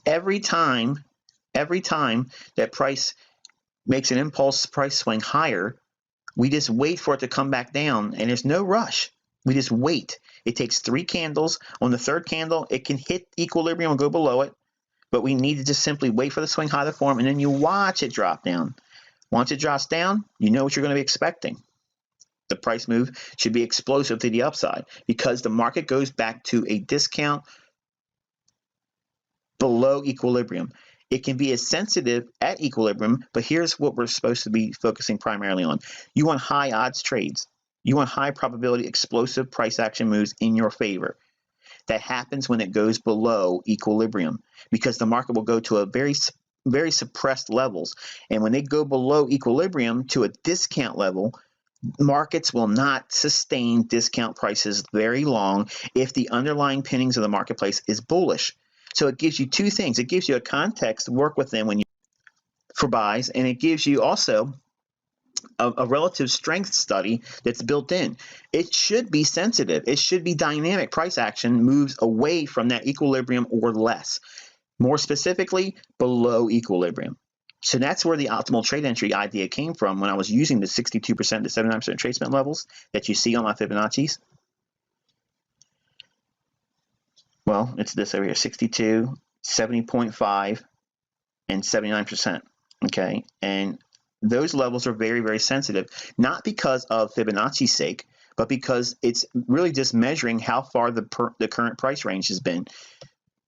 every time that price makes an impulse price swing higher, we just wait for it to come back down, and there's no rush. We just wait. It takes 3 candles. On the 3rd candle, it can hit equilibrium and go below it, but we need to just simply wait for the swing high to form, and then you watch it drop down. Once it drops down, you know what you're going to be expecting. The price move should be explosive to the upside because the market goes back to a discount below equilibrium. It can be as sensitive at equilibrium, but here's what we're supposed to be focusing primarily on. You want high odds trades. You want high probability explosive price action moves in your favor. That happens when it goes below equilibrium because the market will go to a very suppressed levels. And when they go below equilibrium to a discount level, markets will not sustain discount prices very long if the underlying pinnings of the marketplace is bullish. So it gives you 2 things. It gives you a context to work within when you for buys, and it gives you also a relative strength study that's built in. It should be sensitive. It should be dynamic. Price action moves away from that equilibrium or less. More specifically, below equilibrium. So that's where the optimal trade entry idea came from when I was using the 62% to 79% retracement levels that you see on my Fibonacci's. Well, it's this over here, 62, 70.5, and 79%, okay? And those levels are very, very sensitive, not because of Fibonacci's sake, but because it's really just measuring how far the current price range has been.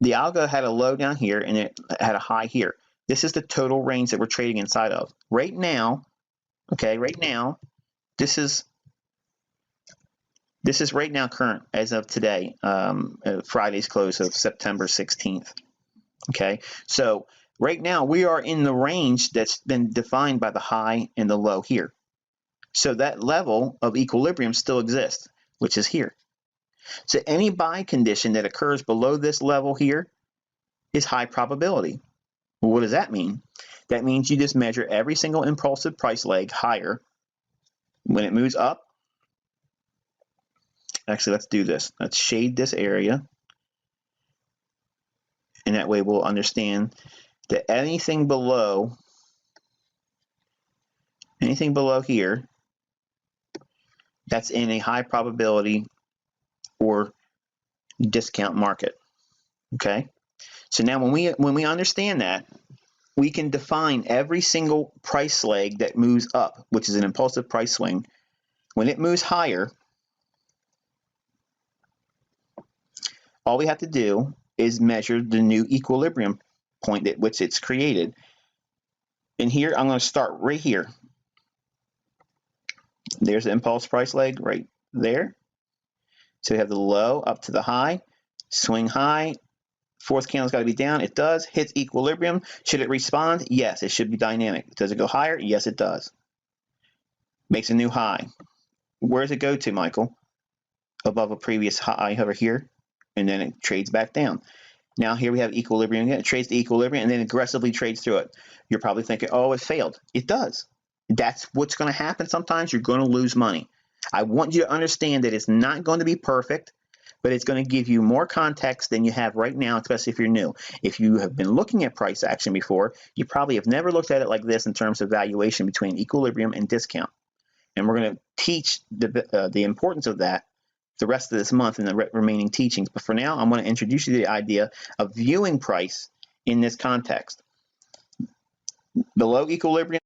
The algo had a low down here, and it had a high here. This is the total range that we're trading inside of. Right now, okay, this is right now current as of today, Friday's close of September 16th. Okay, so right now we are in the range that's been defined by the high and the low here. So that level of equilibrium still exists, which is here. So any buy condition that occurs below this level here is high probability. Well, what does that mean? That means you just measure every single impulsive price leg higher. When it moves up, actually, let's do this. Let's shade this area. And that way we'll understand that anything below here, that's in a high probability or discount market. Okay? So now when we understand that, we can define every single price leg that moves up, which is an impulsive price swing. When it moves higher, all we have to do is measure the new equilibrium point at which it's created. And here, I'm going to start right here. There's the impulse price leg right there. So we have the low up to the high, swing high, 4th candle's got to be down. It does. Hits equilibrium. Should it respond? Yes, it should be dynamic. Does it go higher? Yes, it does. Makes a new high. Where does it go to, Michael? Above a previous high over here, and then it trades back down. Now here we have equilibrium again. It trades the equilibrium and then aggressively trades through it. You're probably thinking, oh, it failed. It does. That's what's going to happen sometimes. You're going to lose money. I want you to understand that it's not going to be perfect, but it's going to give you more context than you have right now, especially if you're new. If you have been looking at price action before, you probably have never looked at it like this in terms of valuation between equilibrium and discount. And we're going to teach the importance of that the rest of this month in the remaining teachings. But for now, I'm going to introduce you to the idea of viewing price in this context. Below equilibrium